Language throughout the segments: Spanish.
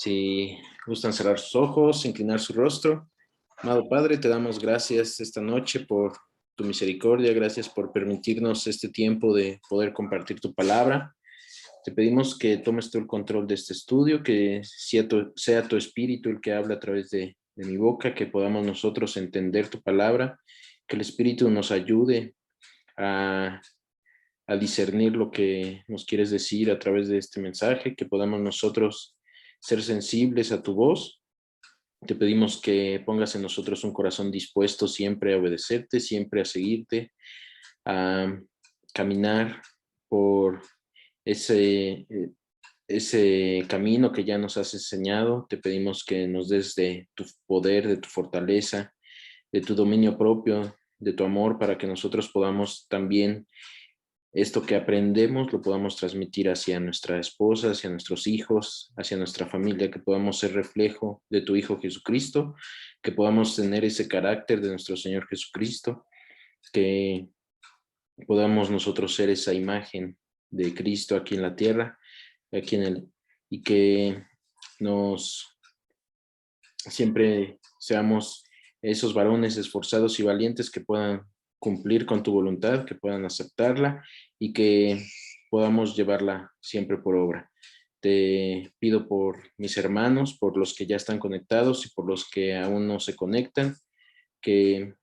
Si gustan cerrar sus ojos, inclinar su rostro. Amado Padre, te damos gracias esta noche por tu misericordia, gracias por permitirnos este tiempo de poder compartir tu palabra. Te pedimos que tomes tú el control de este estudio, que sea tu espíritu el que habla a través de mi boca, que podamos nosotros entender tu palabra, que el espíritu nos ayude a, a discernir lo que nos quieres decir a través de este mensaje, que podamos nosotros ser sensibles a tu voz. Te pedimos que pongas en nosotros un corazón dispuesto siempre a obedecerte, siempre a seguirte, a caminar por ese camino que ya nos has enseñado. Te pedimos que nos des de tu poder, de tu fortaleza, de tu dominio propio, de tu amor, para que nosotros podamos también esto que aprendemos lo podamos transmitir hacia nuestra esposa, hacia nuestros hijos, hacia nuestra familia, que podamos ser reflejo de tu Hijo Jesucristo, que podamos tener ese carácter de nuestro Señor Jesucristo, que podamos nosotros ser esa imagen de Cristo aquí en la tierra, y que nos siempre seamos esos varones esforzados y valientes que puedan cumplir con tu voluntad, que puedan aceptarla y que podamos llevarla siempre por obra. Te pido por mis hermanos, por los que ya están conectados y por los que aún no se conectan, que,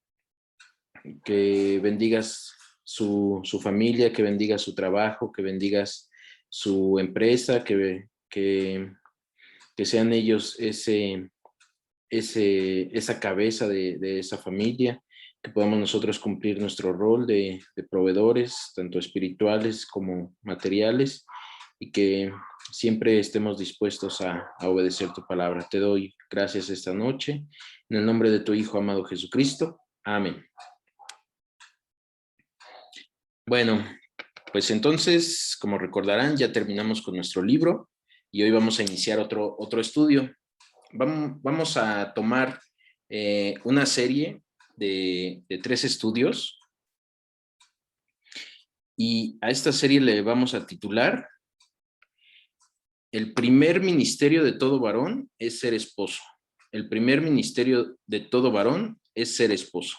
que bendigas su familia, que bendigas su trabajo, que bendigas su empresa, que sean ellos esa cabeza de esa familia, que podamos nosotros cumplir nuestro rol de proveedores, tanto espirituales como materiales, y que siempre estemos dispuestos a obedecer tu palabra. Te doy gracias esta noche, en el nombre de tu Hijo amado Jesucristo. Amén. Bueno, pues entonces, como recordarán, ya terminamos con nuestro libro y hoy vamos a iniciar otro estudio. Vamos a tomar una serie de 3 estudios y a esta serie le vamos a titular El primer ministerio de todo varón es ser esposo. El primer ministerio de todo varón es ser esposo.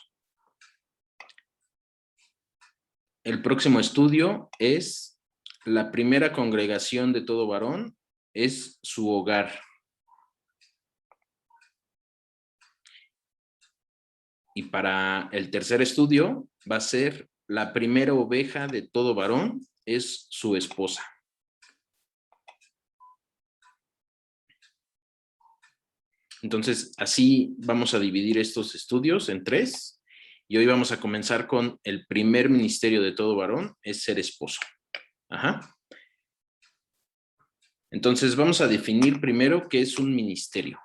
El próximo estudio es la primera congregación de todo varón es su hogar. Y para el tercer estudio va a ser la primera oveja de todo varón es su esposa. Entonces, así vamos a dividir estos estudios en 3. Y hoy vamos a comenzar con el primer ministerio de todo varón, es ser esposo. Ajá. Entonces, vamos a definir primero qué es un ministerio.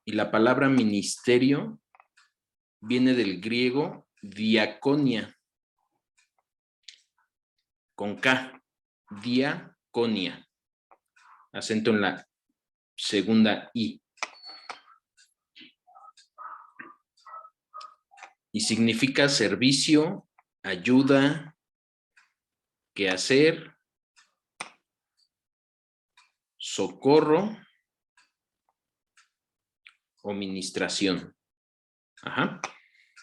Y la palabra ministerio viene del griego diaconia, con K, diaconia. Acento en la segunda I. Y significa servicio, ayuda, quehacer, socorro o ministración. Ajá.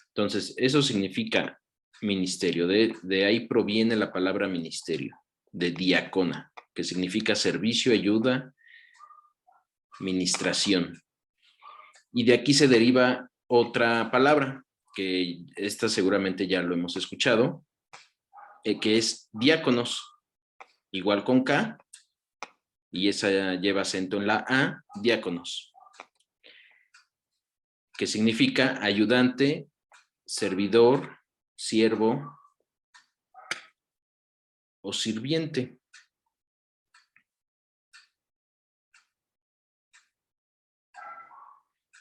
Entonces, eso significa ministerio. De ahí proviene la palabra ministerio, de diácona, que significa servicio, ayuda, ministración. Y de aquí se deriva otra palabra, que esta seguramente ya lo hemos escuchado, que es diáconos, igual con K, y esa lleva acento en la A, diáconos, que significa ayudante, servidor, siervo o sirviente.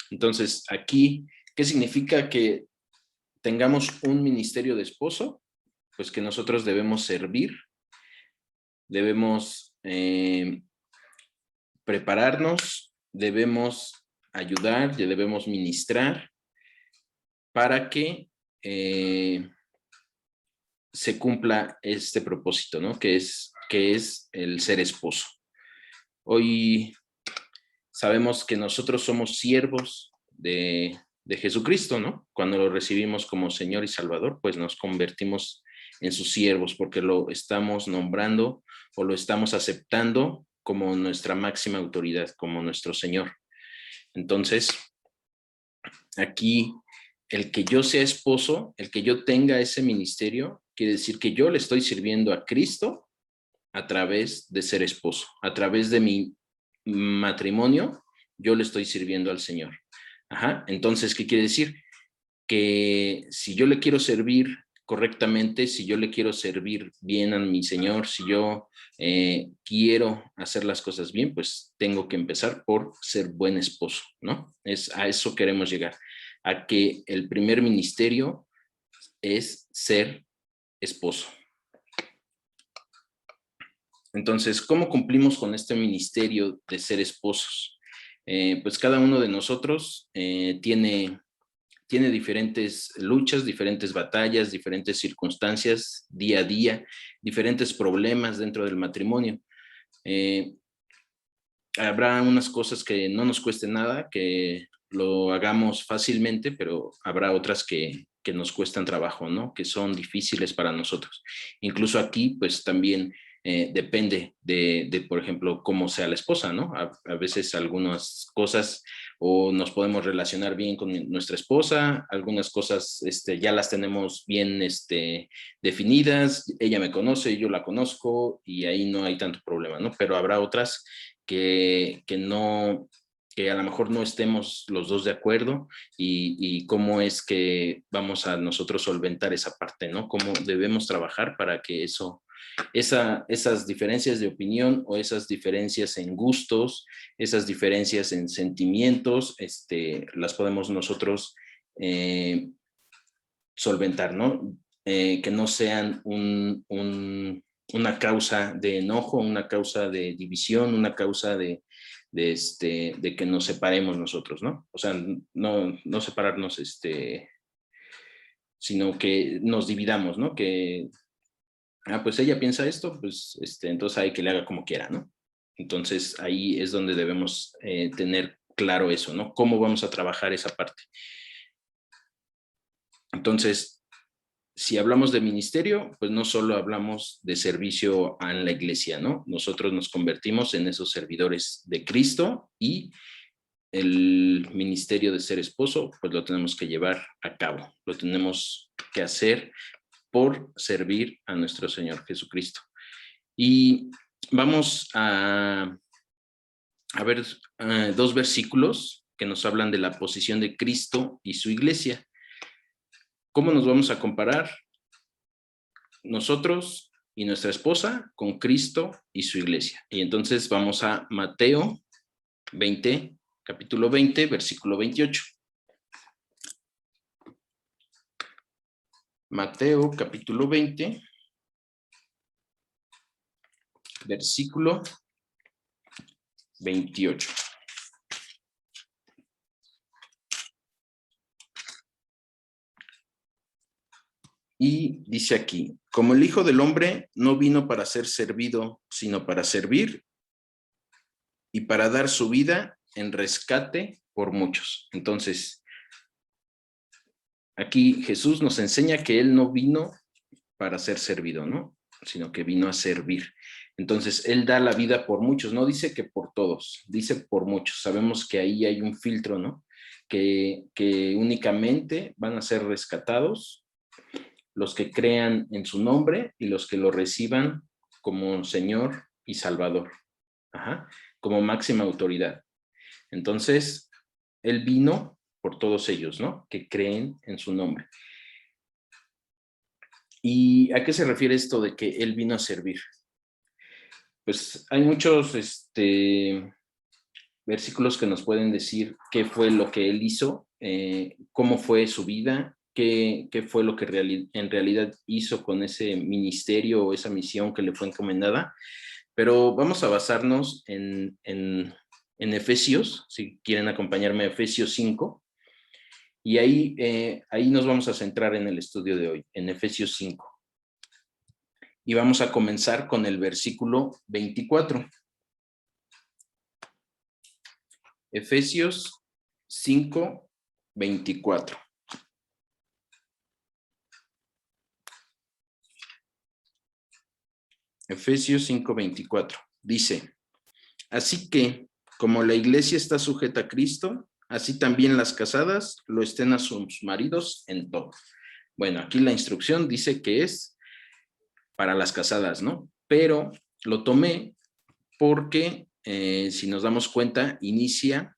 Entonces, aquí, ¿qué significa que tengamos un ministerio de esposo? Pues que nosotros debemos servir, debemos prepararnos, debemos ayudar, debemos ministrar para que se cumpla este propósito, ¿no? Que es que es el ser esposo. Hoy sabemos que nosotros somos siervos de Jesucristo, ¿no? Cuando lo recibimos como Señor y Salvador, pues nos convertimos en sus siervos porque lo estamos nombrando o lo estamos aceptando como nuestra máxima autoridad, como nuestro Señor. Entonces, aquí, el que yo sea esposo, el que yo tenga ese ministerio, quiere decir que yo le estoy sirviendo a Cristo a través de ser esposo, a través de mi matrimonio, yo le estoy sirviendo al Señor. Ajá. Entonces, ¿qué quiere decir? Que si yo le quiero servir correctamente, si yo le quiero servir bien a mi Señor, si yo quiero hacer las cosas bien, pues tengo que empezar por ser buen esposo, ¿no? A eso queremos llegar, a que el primer ministerio es ser esposo. Entonces, ¿cómo cumplimos con este ministerio de ser esposos? Pues cada uno de nosotros tiene diferentes luchas, diferentes batallas, diferentes circunstancias día a día, diferentes problemas dentro del matrimonio. Habrá unas cosas que no nos cueste nada, que lo hagamos fácilmente, pero habrá otras que nos cuestan trabajo, ¿no? Que son difíciles para nosotros. Incluso aquí, pues también depende por ejemplo, cómo sea la esposa, ¿no? A veces algunas cosas o nos podemos relacionar bien con nuestra esposa, algunas cosas ya las tenemos bien definidas, ella me conoce, yo la conozco y ahí no hay tanto problema, ¿no? Pero habrá otras que a lo mejor no estemos los dos de acuerdo y cómo es que vamos a nosotros solventar esa parte, ¿no? Cómo debemos trabajar para que esas diferencias de opinión o esas diferencias en gustos, esas diferencias en sentimientos, las podemos nosotros solventar, ¿no? Que no sean una causa de enojo, una causa de división, una causa de que nos separemos nosotros, ¿no? O sea, no separarnos, sino que nos dividamos, ¿no? Que, pues ella piensa esto, pues entonces hay que le haga como quiera, ¿no? Entonces ahí es donde debemos tener claro eso, ¿no? ¿Cómo vamos a trabajar esa parte? Entonces, si hablamos de ministerio, pues no solo hablamos de servicio en la iglesia, ¿no? Nosotros nos convertimos en esos servidores de Cristo y el ministerio de ser esposo, pues lo tenemos que llevar a cabo, lo tenemos que hacer por servir a nuestro Señor Jesucristo. Y vamos a ver dos versículos que nos hablan de la posición de Cristo y su iglesia. ¿Cómo nos vamos a comparar nosotros y nuestra esposa con Cristo y su iglesia? Y entonces vamos a Mateo 20, capítulo 20, versículo 28. Mateo capítulo 20, versículo 28. Y dice aquí, como el Hijo del Hombre no vino para ser servido, sino para servir y para dar su vida en rescate por muchos. Entonces, aquí Jesús nos enseña que Él no vino para ser servido, ¿no? Sino que vino a servir. Entonces, Él da la vida por muchos, no dice que por todos, dice por muchos. Sabemos que ahí hay un filtro, ¿no? Que únicamente van a ser rescatados los que crean en su nombre y los que lo reciban como Señor y Salvador, ajá, como máxima autoridad. Entonces, Él vino por todos ellos, ¿no? Que creen en su nombre. ¿Y a qué se refiere esto de que Él vino a servir? Pues hay muchos versículos que nos pueden decir qué fue lo que Él hizo, cómo fue su vida, qué fue lo que en realidad hizo con ese ministerio o esa misión que le fue encomendada. Pero vamos a basarnos en Efesios, si quieren acompañarme a Efesios 5, y ahí nos vamos a centrar en el estudio de hoy, en Efesios 5. y vamos a comenzar con el versículo 24. Efesios 5, 24. Efesios 5, 24. Dice, así que, como la iglesia está sujeta a Cristo, así también las casadas lo estén a sus maridos en todo. Bueno, aquí la instrucción dice que es para las casadas, ¿no? Pero lo tomé porque, si nos damos cuenta, inicia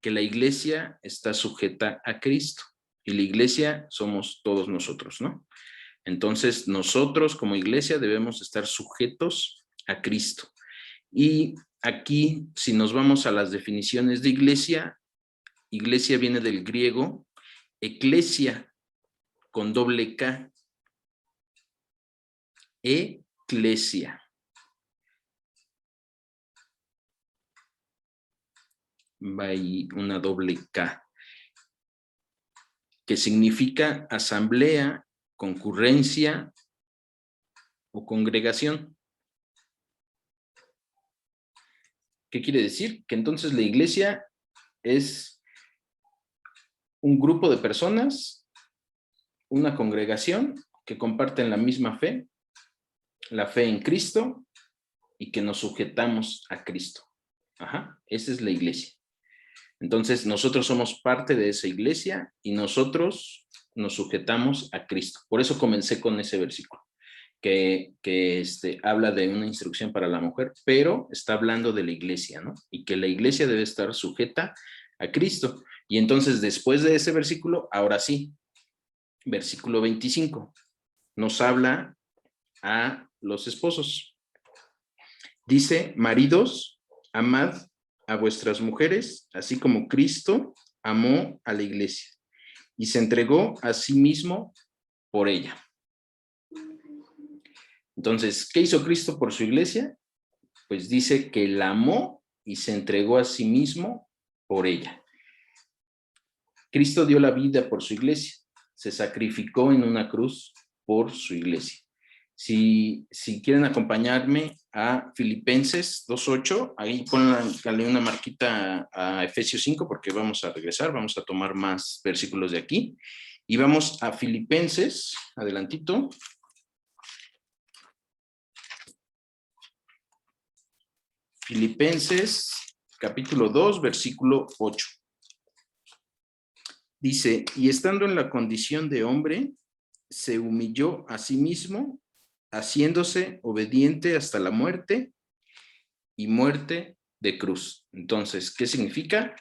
que la iglesia está sujeta a Cristo y la iglesia somos todos nosotros, ¿no? Entonces, nosotros como iglesia debemos estar sujetos a Cristo. Y aquí, si nos vamos a las definiciones de iglesia, iglesia viene del griego eclesia con doble K. Eclesia. Va ahí una doble K, que significa asamblea, concurrencia o congregación. ¿Qué quiere decir? Que entonces la iglesia es un grupo de personas, una congregación que comparten la misma fe, la fe en Cristo y que nos sujetamos a Cristo. Ajá, esa es la iglesia. Entonces, nosotros somos parte de esa iglesia y nosotros nos sujetamos a Cristo. Por eso comencé con ese versículo, que habla de una instrucción para la mujer, pero está hablando de la iglesia, ¿no? Y que la iglesia debe estar sujeta a Cristo. Y entonces, después de ese versículo, ahora sí, versículo 25, nos habla a los esposos. Dice, maridos, amad a vuestras mujeres, así como Cristo amó a la iglesia y se entregó a sí mismo por ella. Entonces, ¿qué hizo Cristo por su iglesia? Pues dice que la amó y se entregó a sí mismo por ella. Cristo dio la vida por su iglesia, se sacrificó en una cruz por su iglesia. Si quieren acompañarme a Filipenses 2.8, ahí ponle una marquita a Efesios 5 porque vamos a regresar, vamos a tomar más versículos de aquí. Y vamos a Filipenses, adelantito. Filipenses capítulo 2, versículo 8. Dice, y estando en la condición de hombre, se humilló a sí mismo, haciéndose obediente hasta la muerte y muerte de cruz. Entonces, ¿qué significa?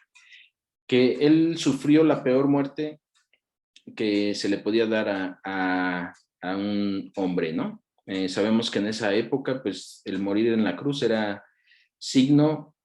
Que él sufrió la peor muerte que se le podía dar a un hombre, ¿no? Sabemos que en esa época, pues, el morir en la cruz era signo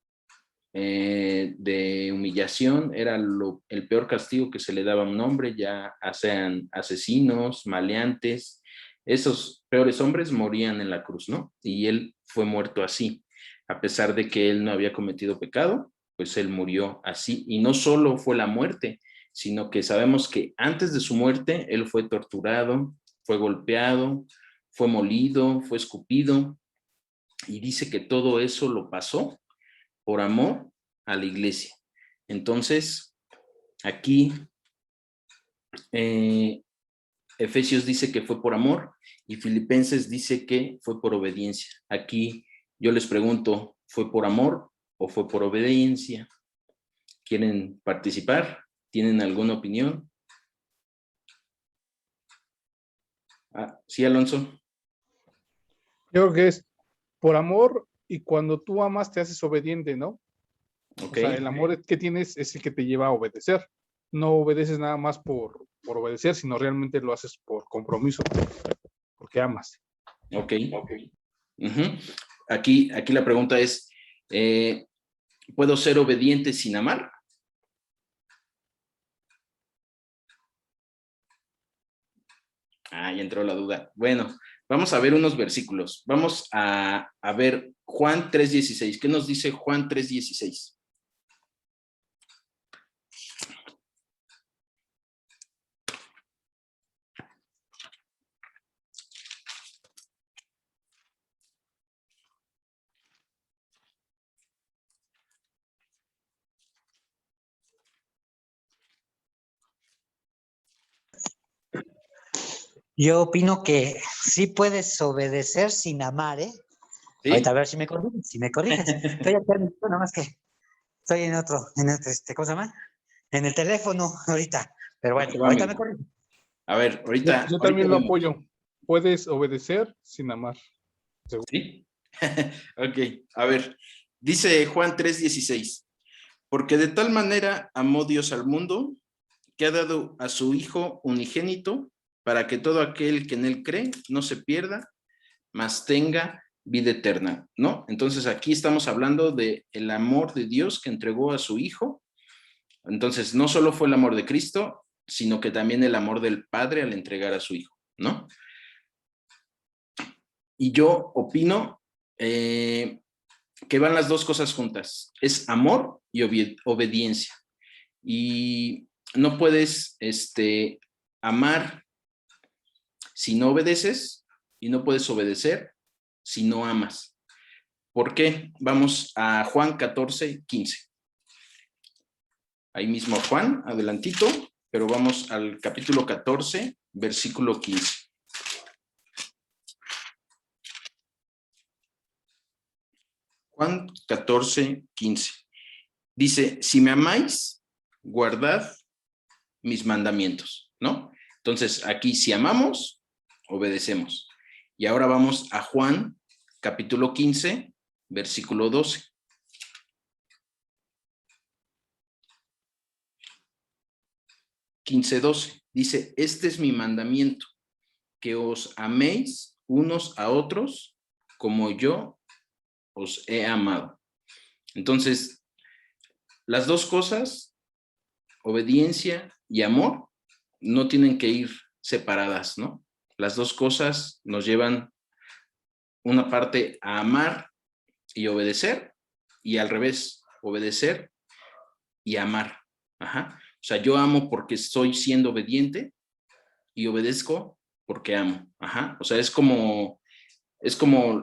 de humillación, era el peor castigo que se le daba a un hombre, ya sean asesinos, maleantes, esos peores hombres morían en la cruz, ¿no? Y él fue muerto así, a pesar de que él no había cometido pecado, pues él murió así. Y no solo fue la muerte, sino que sabemos que antes de su muerte, él fue torturado, fue golpeado, fue molido, fue escupido, y dice que todo eso lo pasó por amor a la iglesia. Entonces, aquí Efesios dice que fue por amor y Filipenses dice que fue por obediencia. Aquí yo les pregunto, ¿fue por amor o fue por obediencia? ¿Quieren participar? ¿Tienen alguna opinión? Sí, Alonso. Yo creo que es por amor y cuando tú amas te haces obediente, ¿no? Ok. O sea, el amor que tienes es el que te lleva a obedecer. No obedeces nada más por obedecer, sino realmente lo haces por compromiso, porque amas. Ok. Uh-huh. Aquí la pregunta es, ¿puedo ser obediente sin amar? Ya entró la duda. Bueno, vamos a ver unos versículos. Vamos a ver Juan 3:16. ¿Qué nos dice Juan 3:16? Yo opino que sí puedes obedecer sin amar, ¿eh? ¿Sí? Ahorita a ver si me corriges, Estoy acá, nada más que estoy ¿cómo se llama? En el teléfono ahorita. Pero Ahí bueno, te va, ahorita me amigo. corriges. A ver, Yo, ahorita yo también lo vemos. apoyo. Puedes obedecer sin amar. ¿Sí? Ok, a ver. Dice Juan 3:16. Porque de tal manera amó Dios al mundo, que ha dado a su Hijo unigénito, para que todo aquel que en él cree no se pierda, mas tenga vida eterna, ¿no? Entonces aquí estamos hablando de el amor de Dios que entregó a su Hijo. Entonces no solo fue el amor de Cristo, sino que también el amor del Padre al entregar a su Hijo, ¿no? Y yo opino que van las dos cosas juntas. Es amor y obediencia. Y no puedes amar si no obedeces y no puedes obedecer si no amas. ¿Por qué? Vamos a Juan 14:15. Ahí mismo Juan, adelantito, pero vamos al capítulo 14, versículo 15. Juan 14:15. Dice, si me amáis, guardad mis mandamientos, ¿no? Entonces, aquí si amamos, obedecemos. Y ahora vamos a Juan, capítulo 15, versículo 12. Dice, este es mi mandamiento, que os améis unos a otros como yo os he amado. Entonces, las dos cosas, obediencia y amor, no tienen que ir separadas, ¿no? Las dos cosas nos llevan una parte a amar y obedecer, y al revés, obedecer y amar. Ajá. O sea, yo amo porque estoy siendo obediente y obedezco porque amo. Ajá. O sea, es como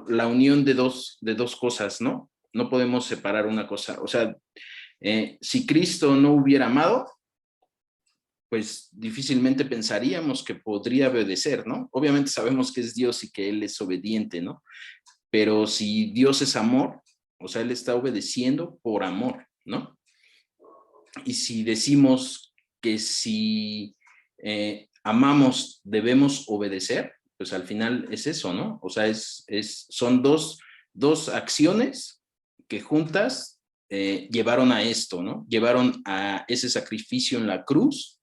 la unión de dos cosas, ¿no? No podemos separar una cosa. O sea, si Cristo no hubiera amado, pues difícilmente pensaríamos que podría obedecer, ¿no? Obviamente sabemos que es Dios y que Él es obediente, ¿no? Pero si Dios es amor, o sea, Él está obedeciendo por amor, ¿no? Y si decimos que si amamos debemos obedecer, pues al final es eso, ¿no? O sea, son dos acciones que juntas llevaron a esto, ¿no? Llevaron a ese sacrificio en la cruz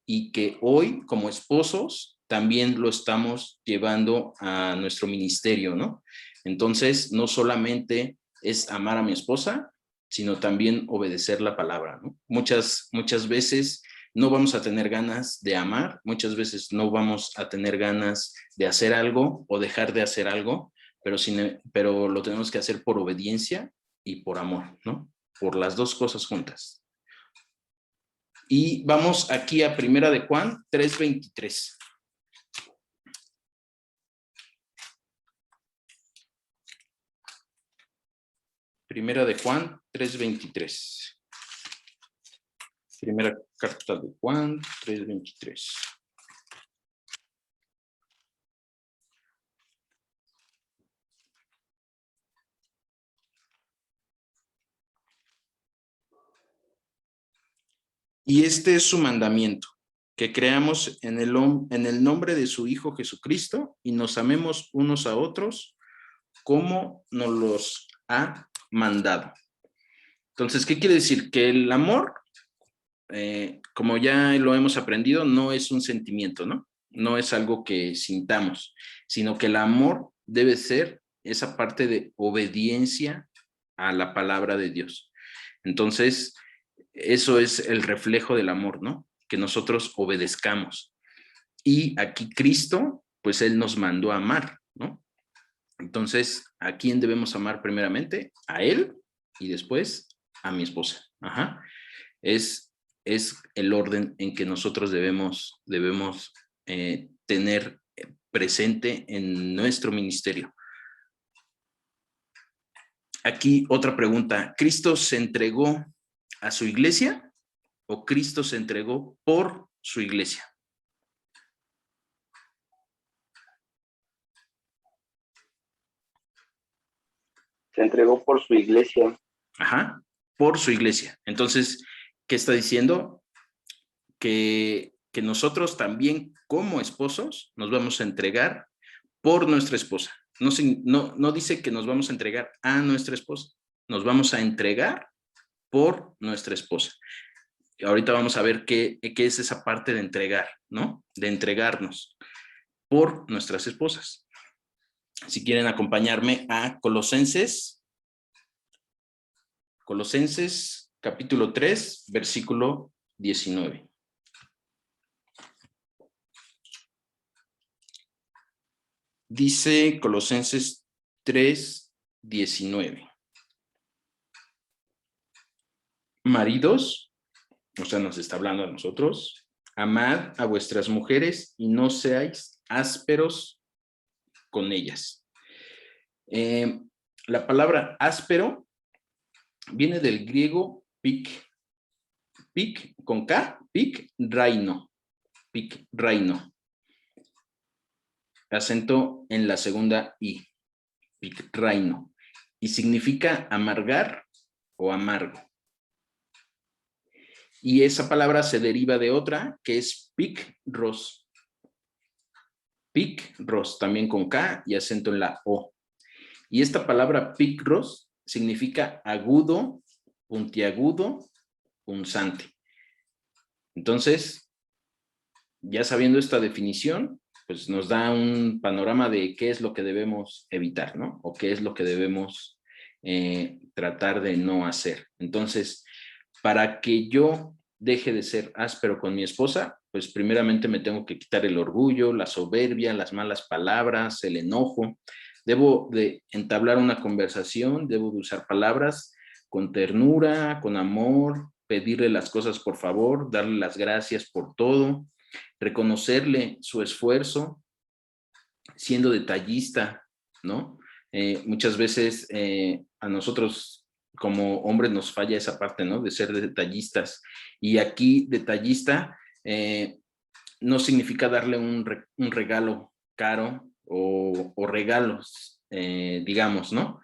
y que hoy como esposos también lo estamos llevando a nuestro ministerio, ¿no? Entonces, no solamente es amar a mi esposa, sino también obedecer la palabra, ¿no? Muchas veces no vamos a tener ganas de amar, muchas veces no vamos a tener ganas de hacer algo o dejar de hacer algo, pero lo tenemos que hacer por obediencia y por amor, ¿no? Por las dos cosas juntas. Y vamos aquí a Primera de Juan 3:23. Primera de Juan 3:23. Primera carta de Juan 3:23. Y este es su mandamiento, que creamos en el nombre de su Hijo Jesucristo y nos amemos unos a otros como nos los ha mandado. Entonces, ¿qué quiere decir? Que el amor, como ya lo hemos aprendido, no es un sentimiento, ¿no? No es algo que sintamos, sino que el amor debe ser esa parte de obediencia a la palabra de Dios. Entonces, eso es el reflejo del amor, ¿no? Que nosotros obedezcamos. Y aquí Cristo, pues Él nos mandó a amar, ¿no? Entonces, ¿a quién debemos amar primeramente? A Él y después a mi esposa. Ajá. Es el orden en que nosotros debemos tener presente en nuestro ministerio. Aquí otra pregunta. ¿Cristo se entregó a su iglesia o Cristo se entregó por su iglesia? Se entregó por su iglesia. Ajá, por su iglesia. Entonces, ¿qué está diciendo? Que nosotros también como esposos nos vamos a entregar por nuestra esposa. No dice que nos vamos a entregar a nuestra esposa, nos vamos a entregar por nuestra esposa. Ahorita vamos a ver qué es esa parte de entregar, ¿no? De entregarnos por nuestras esposas. Si quieren acompañarme a Colosenses capítulo 3, versículo 19. Dice Colosenses 3, 19. Maridos, o sea, nos está hablando a nosotros, amad a vuestras mujeres y no seáis ásperos con ellas. La palabra áspero viene del griego pik con K, pik raino, acento en la segunda I, pik raino, y significa amargar o amargo. Y esa palabra se deriva de otra que es picros, también con K y acento en la O. Y esta palabra picros significa agudo, puntiagudo, punzante. Entonces, ya sabiendo esta definición, pues nos da un panorama de qué es lo que debemos evitar, ¿no? O qué es lo que debemos tratar de no hacer. Entonces, para que yo deje de ser áspero con mi esposa, pues primeramente me tengo que quitar el orgullo, la soberbia, las malas palabras, el enojo. Debo de entablar una conversación, debo de usar palabras con ternura, con amor, pedirle las cosas por favor, darle las gracias por todo, reconocerle su esfuerzo, siendo detallista, ¿no? Muchas veces a nosotros como hombres nos falla esa parte, ¿no? De ser detallistas. Y aquí detallista no significa darle un regalo caro o regalos, digamos, ¿no?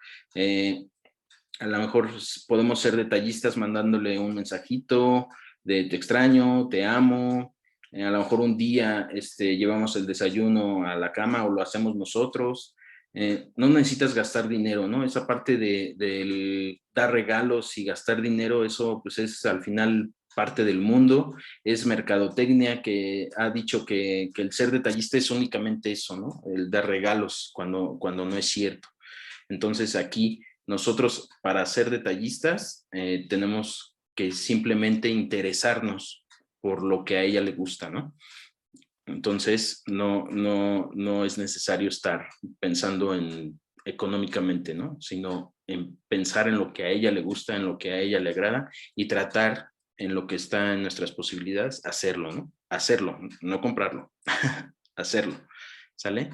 A lo mejor podemos ser detallistas mandándole un mensajito de te extraño, te amo. A lo mejor un día llevamos el desayuno a la cama o lo hacemos nosotros. No necesitas gastar dinero, ¿no? Esa parte del dar regalos y gastar dinero, eso pues es al final parte del mundo, es mercadotecnia que ha dicho que el ser detallista es únicamente eso, ¿no? El dar regalos cuando no es cierto. Entonces aquí nosotros para ser detallistas tenemos que simplemente interesarnos por lo que a ella le gusta, ¿no? Entonces no es necesario estar pensando en económicamente, ¿no? Sino en pensar en lo que a ella le gusta, en lo que a ella le agrada y tratar en lo que está en nuestras posibilidades, hacerlo, ¿no? Hacerlo, no comprarlo, hacerlo, ¿sale?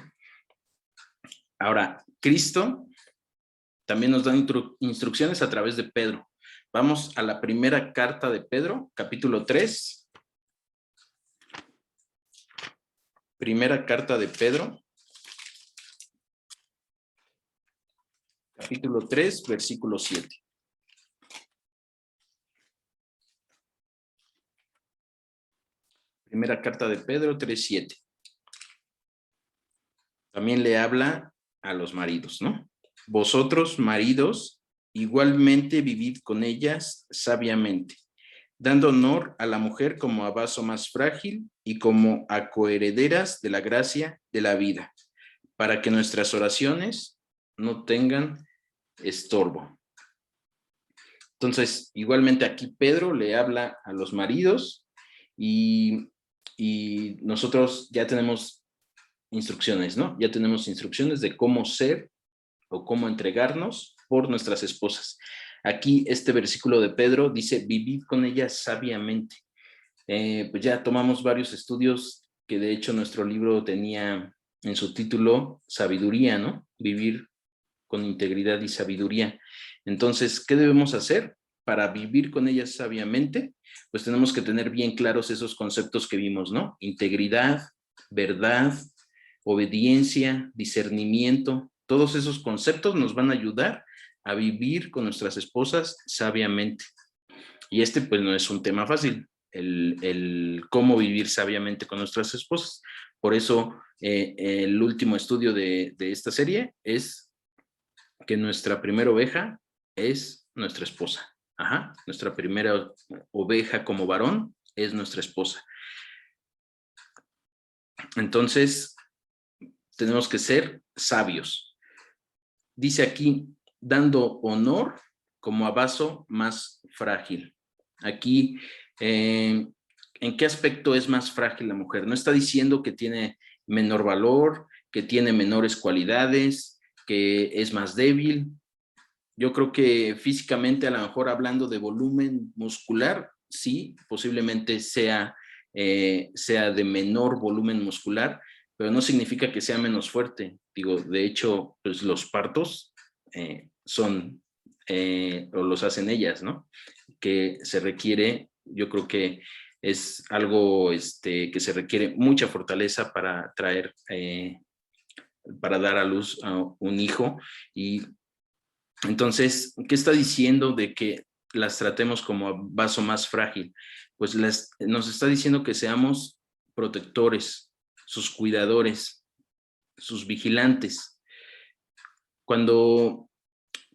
Ahora, Cristo también nos da instrucciones a través de Pedro. Vamos a la primera carta de Pedro, capítulo 3. Primera carta de Pedro, capítulo 3, versículo 7. Primera carta de Pedro 3:7. También le habla a los maridos, ¿no? Vosotros, maridos, igualmente vivid con ellas sabiamente, dando honor a la mujer como a vaso más frágil y como a coherederas de la gracia de la vida, para que nuestras oraciones no tengan estorbo. Entonces, igualmente aquí Pedro le habla a los maridos y nosotros ya tenemos instrucciones, ¿no? Ya tenemos instrucciones de cómo ser o cómo entregarnos por nuestras esposas. Aquí este versículo de Pedro dice, vivid con ellas sabiamente. Pues ya tomamos varios estudios que de hecho nuestro libro tenía en su título sabiduría, ¿no? Vivir con integridad y sabiduría. Entonces, ¿qué debemos hacer para vivir con ellas sabiamente? Pues tenemos que tener bien claros esos conceptos que vimos, ¿no? Integridad, verdad, obediencia, discernimiento. Todos esos conceptos nos van a ayudar a vivir con nuestras esposas sabiamente. Y este pues no es un tema fácil, el cómo vivir sabiamente con nuestras esposas. Por eso el último estudio de esta serie es que nuestra primera oveja es nuestra esposa. Ajá, nuestra primera oveja como varón es nuestra esposa. Entonces, tenemos que ser sabios. Dice aquí, dando honor como a vaso más frágil. Aquí, ¿en qué aspecto es más frágil la mujer? No está diciendo que tiene menor valor, que tiene menores cualidades, que es más débil. Yo creo que físicamente, a lo mejor hablando de volumen muscular, sí, posiblemente sea de menor volumen muscular, pero no significa que sea menos fuerte. Digo, de hecho, pues los partos o los hacen ellas, ¿no? Que se requiere, yo creo que es algo que se requiere mucha fortaleza para para dar a luz a un hijo. Y entonces, ¿qué está diciendo de que las tratemos como vaso más frágil? Pues nos está diciendo que seamos protectores, sus cuidadores, sus vigilantes. Cuando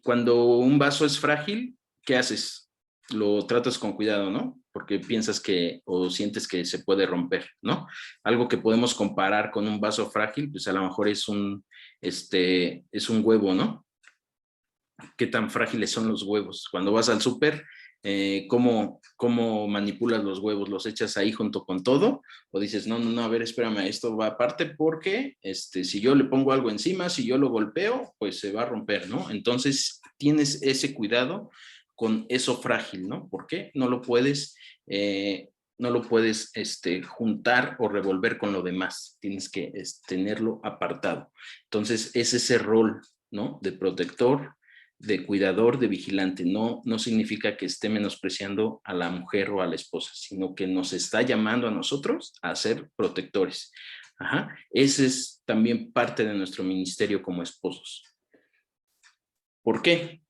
un vaso es frágil, ¿qué haces? Lo tratas con cuidado, ¿no? Porque piensas o sientes que se puede romper, ¿no? Algo que podemos comparar con un vaso frágil, pues a lo mejor es un huevo, ¿no? ¿Qué tan frágiles son los huevos? Cuando vas al súper, ¿cómo manipulas los huevos? ¿Los echas ahí junto con todo? ¿O dices, no, a ver, espérame, esto va aparte porque si yo le pongo algo encima, si yo lo golpeo, pues se va a romper, ¿no? Entonces, tienes ese cuidado con eso frágil, ¿no? ¿Por qué? No lo puedes juntar o revolver con lo demás. Tienes que tenerlo apartado. Entonces, es ese rol, ¿no? De protector, de cuidador, de vigilante. No significa que esté menospreciando a la mujer o a la esposa, sino que nos está llamando a nosotros a ser protectores. Ajá. Ese es también parte de nuestro ministerio como esposos. ¿Por qué?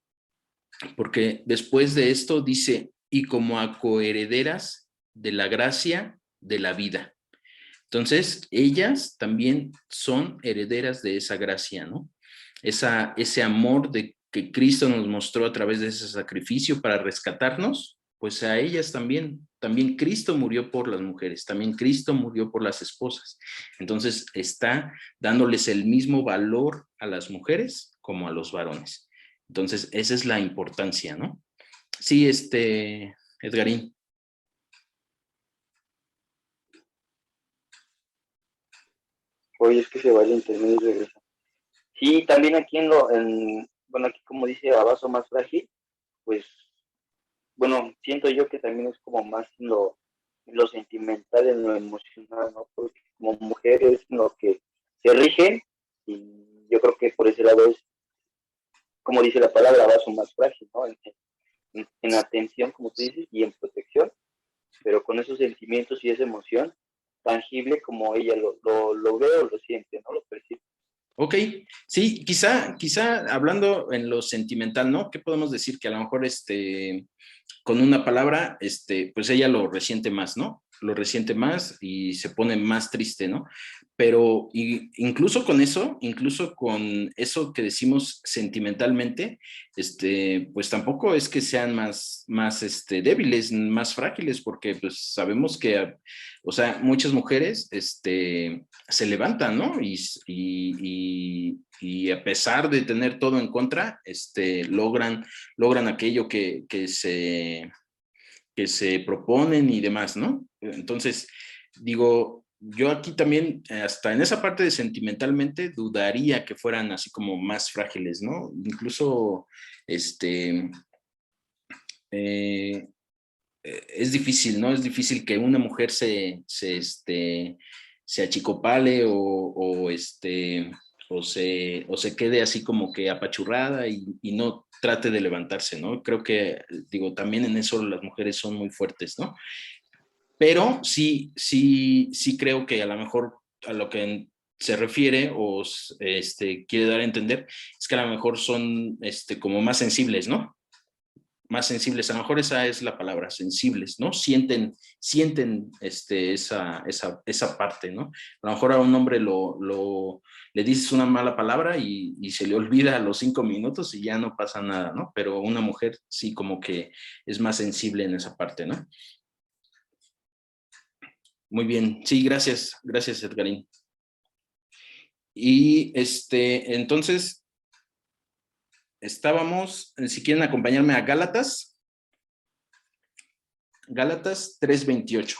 Porque después de esto dice, y como a coherederas de la gracia de la vida. Entonces, ellas también son herederas de esa gracia, ¿no? Ese amor que Cristo nos mostró a través de ese sacrificio para rescatarnos, pues a ellas también Cristo murió por las mujeres, también Cristo murió por las esposas. Entonces, está dándoles el mismo valor a las mujeres como a los varones. Entonces, esa es la importancia, ¿no? Sí, Edgarín. Oye, es que se va el internet y regresa. Sí, también aquí bueno, aquí como dice, a vaso más frágil, pues, bueno, siento yo que también es como más en lo sentimental, en lo emocional, ¿no? Porque como mujer es en lo que se rige y yo creo que por ese lado es, como dice la palabra, vaso más frágil, ¿no? En atención, como tú dices, y en protección, pero con esos sentimientos y esa emoción tangible como ella lo ve o lo siente, ¿no? Lo percibe. Ok, sí, quizá hablando en lo sentimental, ¿no? ¿Qué podemos decir? Que a lo mejor con una palabra, pues ella lo resiente más, ¿no? Lo resiente más y se pone más triste, ¿no? Pero incluso con eso que decimos sentimentalmente, pues tampoco es que sean más débiles, más frágiles, porque pues sabemos que, o sea, muchas mujeres, se levantan, ¿no? Y a pesar de tener todo en contra, logran aquello que se proponen y demás, ¿no? Entonces, digo, yo aquí también, hasta en esa parte de sentimentalmente, dudaría que fueran así como más frágiles, ¿no? Incluso, es difícil, ¿no? Es difícil que una mujer se achicopale o se quede así como que apachurrada y no trate de levantarse, ¿no? Creo que, digo, también en eso las mujeres son muy fuertes, ¿no? Pero sí creo que a lo mejor a lo que se refiere o quiere dar a entender es que a lo mejor son como más sensibles, ¿no? Más sensibles, a lo mejor esa es la palabra, sensibles, ¿no? Sienten esa parte, ¿no? A lo mejor a un hombre le dices una mala palabra y se le olvida a los 5 minutos y ya no pasa nada, ¿no? Pero una mujer sí como que es más sensible en esa parte, ¿no? Muy bien, sí, gracias, Edgarín. Y entonces, estábamos, si quieren acompañarme a Gálatas 3:28.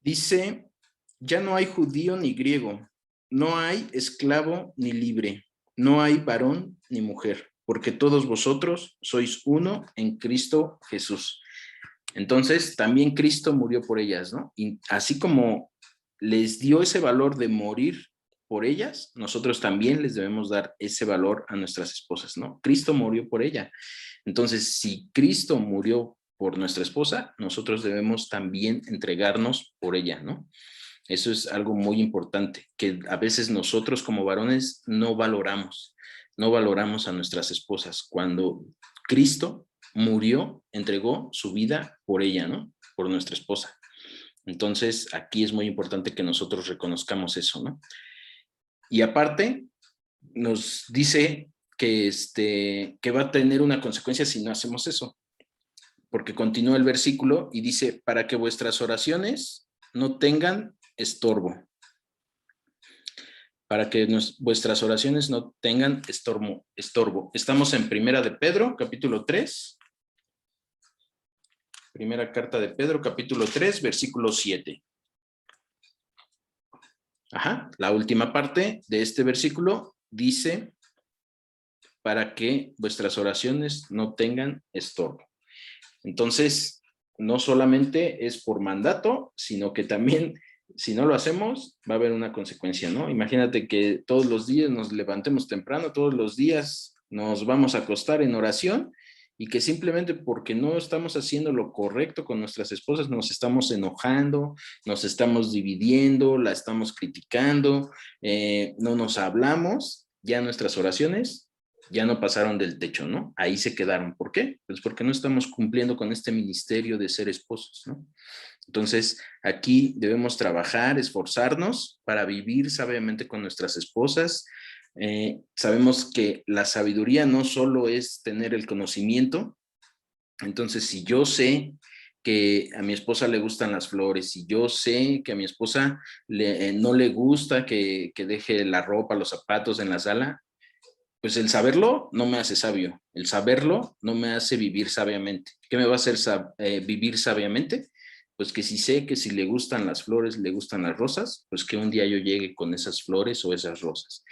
Dice, ya no hay judío ni griego, no hay esclavo ni libre, no hay varón ni mujer, porque todos vosotros sois uno en Cristo Jesús. Entonces, también Cristo murió por ellas, ¿no? Y así como les dio ese valor de morir por ellas, nosotros también les debemos dar ese valor a nuestras esposas, ¿no? Cristo murió por ella. Entonces, si Cristo murió por nuestra esposa, nosotros debemos también entregarnos por ella, ¿no? Eso es algo muy importante, que a veces nosotros como varones no valoramos a nuestras esposas. Cuando Cristo murió, entregó su vida por ella, ¿no? Por nuestra esposa. Entonces, aquí es muy importante que nosotros reconozcamos eso, ¿no? Y aparte, nos dice que va a tener una consecuencia si no hacemos eso. Porque continúa el versículo y dice, para que vuestras oraciones no tengan estorbo. Para que vuestras oraciones no tengan estorbo. Estamos en Primera de Pedro, capítulo 3. Primera carta de Pedro, capítulo 3, versículo 7. Ajá, la última parte de este versículo dice, para que vuestras oraciones no tengan estorbo. Entonces, no solamente es por mandato, sino que también, si no lo hacemos, va a haber una consecuencia, ¿no? Imagínate que todos los días nos levantemos temprano, todos los días nos vamos a acostar en oración y que simplemente porque no estamos haciendo lo correcto con nuestras esposas, nos estamos enojando, nos estamos dividiendo, la estamos criticando, no nos hablamos, ya nuestras oraciones ya no pasaron del techo, ¿no? Ahí se quedaron. ¿Por qué? Pues porque no estamos cumpliendo con este ministerio de ser esposos, ¿no? Entonces, aquí debemos trabajar, esforzarnos para vivir sabiamente con nuestras esposas. Sabemos que la sabiduría no solo es tener el conocimiento. Entonces, si yo sé que a mi esposa le gustan las flores, si yo sé que a mi esposa no le gusta que deje la ropa, los zapatos en la sala, pues el saberlo no me hace sabio, el saberlo no me hace vivir sabiamente. ¿Qué me va a hacer vivir sabiamente? Pues que si sé que si le gustan las flores, le gustan las rosas, pues que un día yo llegue con esas flores o esas rosas.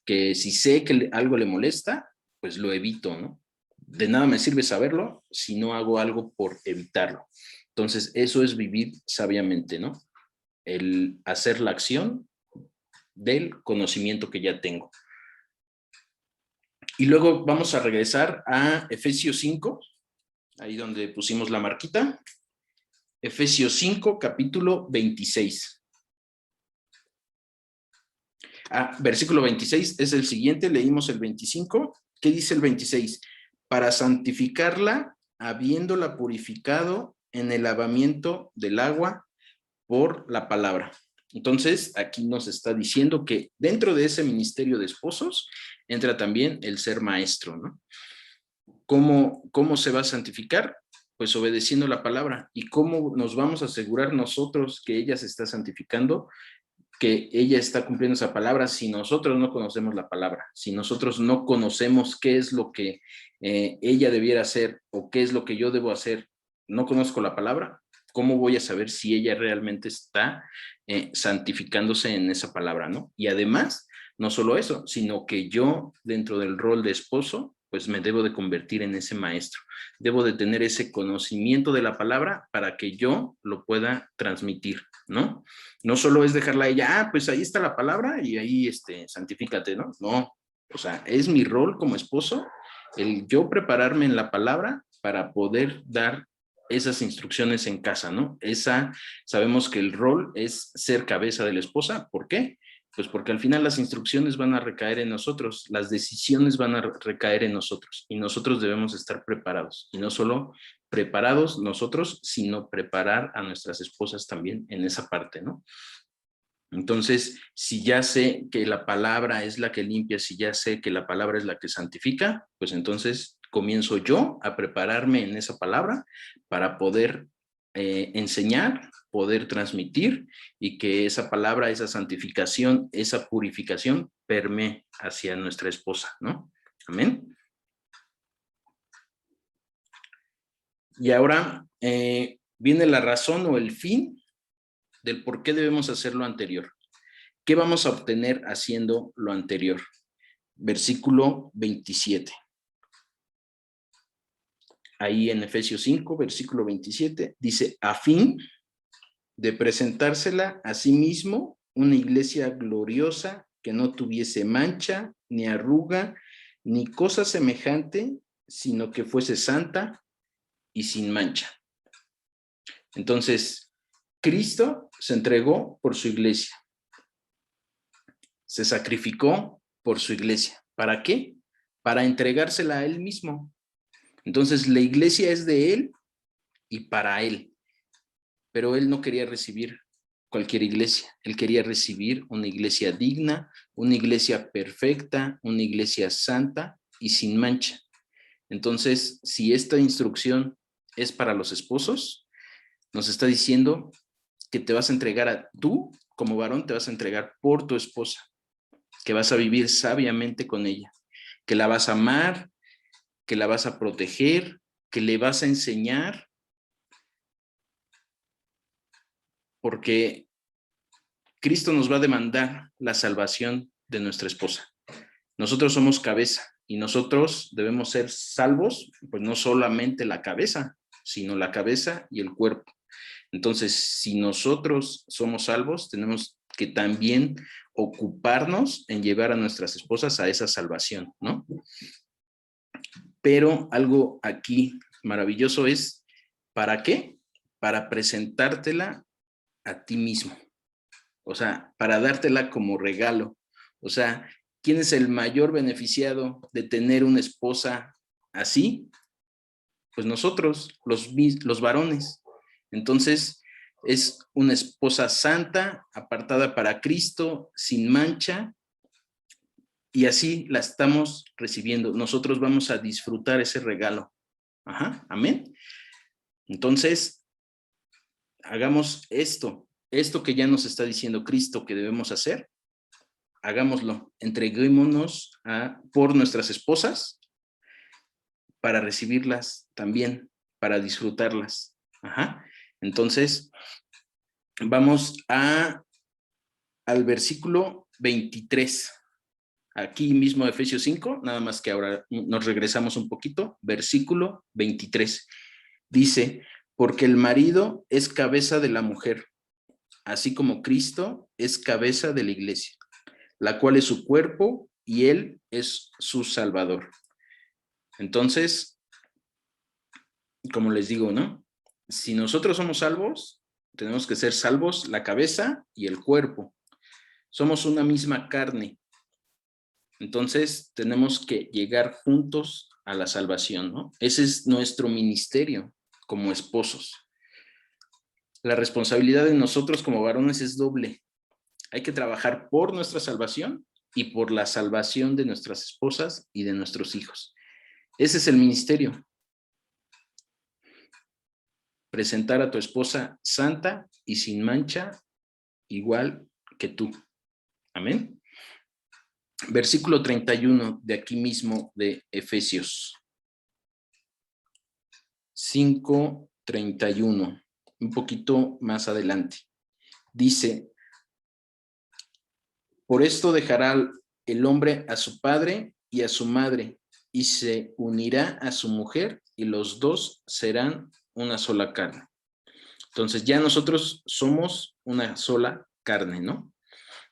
Que si sé que algo le molesta, pues lo evito, ¿no? De nada me sirve saberlo si no hago algo por evitarlo. Entonces, eso es vivir sabiamente, ¿no? El hacer la acción del conocimiento que ya tengo. Y luego vamos a regresar a Efesios 5, ahí donde pusimos la marquita. Efesios 5, capítulo 26. Versículo 26 es el siguiente, leímos el 25. ¿Qué dice el 26? Para santificarla, habiéndola purificado en el lavamiento del agua por la palabra. Entonces, aquí nos está diciendo que dentro de ese ministerio de esposos entra también el ser maestro, ¿no? ¿Cómo se va a santificar? Pues obedeciendo la palabra. ¿Y cómo nos vamos a asegurar nosotros que ella se está santificando? Que ella está cumpliendo esa palabra si nosotros no conocemos la palabra, si nosotros no conocemos qué es lo que ella debiera hacer o qué es lo que yo debo hacer, no conozco la palabra. ¿Cómo voy a saber si ella realmente está santificándose en esa palabra, ¿no? Y además, no solo eso, sino que yo, dentro del rol de esposo, pues me debo de convertir en ese maestro. Debo de tener ese conocimiento de la palabra para que yo lo pueda transmitir, ¿no? No solo es dejarla a ella, pues ahí está la palabra y ahí santifícate, ¿no? No, o sea, es mi rol como esposo el yo prepararme en la palabra para poder dar esas instrucciones en casa, ¿no? Sabemos que el rol es ser cabeza de la esposa. ¿Por qué? Pues porque al final las instrucciones van a recaer en nosotros, las decisiones van a recaer en nosotros y nosotros debemos estar preparados. Y no solo preparados nosotros, sino preparar a nuestras esposas también en esa parte, ¿no? Entonces, si ya sé que la palabra es la que limpia, si ya sé que la palabra es la que santifica, pues entonces comienzo yo a prepararme en esa palabra para poder enseñar, poder transmitir y que esa palabra, esa santificación, esa purificación permee hacia nuestra esposa, ¿no? Amén. Y ahora viene la razón o el fin del por qué debemos hacer lo anterior. ¿Qué vamos a obtener haciendo lo anterior? Versículo 27. Ahí en Efesios 5, versículo 27, dice, a fin de presentársela a sí mismo una iglesia gloriosa que no tuviese mancha, ni arruga, ni cosa semejante, sino que fuese santa y sin mancha. Entonces, Cristo se entregó por su iglesia. Se sacrificó por su iglesia. ¿Para qué? Para entregársela a él mismo. Entonces, la iglesia es de él y para él. Pero él no quería recibir cualquier iglesia. Él quería recibir una iglesia digna, una iglesia perfecta, una iglesia santa y sin mancha. Entonces, si esta instrucción es para los esposos, nos está diciendo que te vas a entregar tú, como varón, te vas a entregar por tu esposa, que vas a vivir sabiamente con ella, que la vas a amar, que la vas a proteger, que le vas a enseñar, porque Cristo nos va a demandar la salvación de nuestra esposa. Nosotros somos cabeza y nosotros debemos ser salvos, pues no solamente la cabeza, sino la cabeza y el cuerpo. Entonces, si nosotros somos salvos, tenemos que también ocuparnos en llevar a nuestras esposas a esa salvación, ¿no? Pero algo aquí maravilloso es, ¿para qué? Para presentártela a ti mismo. O sea, para dártela como regalo. O sea, ¿quién es el mayor beneficiado de tener una esposa así? Pues nosotros, los varones. Entonces, es una esposa santa, apartada para Cristo, sin mancha, y así la estamos recibiendo. Nosotros vamos a disfrutar ese regalo. Ajá, amén. Entonces, hagamos esto que ya nos está diciendo Cristo que debemos hacer, hagámoslo, entreguémonos por nuestras esposas para recibirlas también, para disfrutarlas. Ajá. Entonces, vamos al versículo 23. Aquí mismo Efesios 5, nada más que ahora nos regresamos un poquito, versículo 23. Dice, porque el marido es cabeza de la mujer, así como Cristo es cabeza de la iglesia, la cual es su cuerpo y él es su salvador. Entonces, como les digo, ¿no? Si nosotros somos salvos, tenemos que ser salvos la cabeza y el cuerpo. Somos una misma carne. Entonces, tenemos que llegar juntos a la salvación, ¿no? Ese es nuestro ministerio como esposos. La responsabilidad de nosotros como varones es doble. Hay que trabajar por nuestra salvación y por la salvación de nuestras esposas y de nuestros hijos. Ese es el ministerio. Presentar a tu esposa santa y sin mancha, igual que tú. Amén. Versículo 31 de aquí mismo de Efesios 5:31, un poquito más adelante. Dice, por esto dejará el hombre a su padre y a su madre, y se unirá a su mujer, y los dos serán una sola carne. Entonces ya nosotros somos una sola carne, ¿no?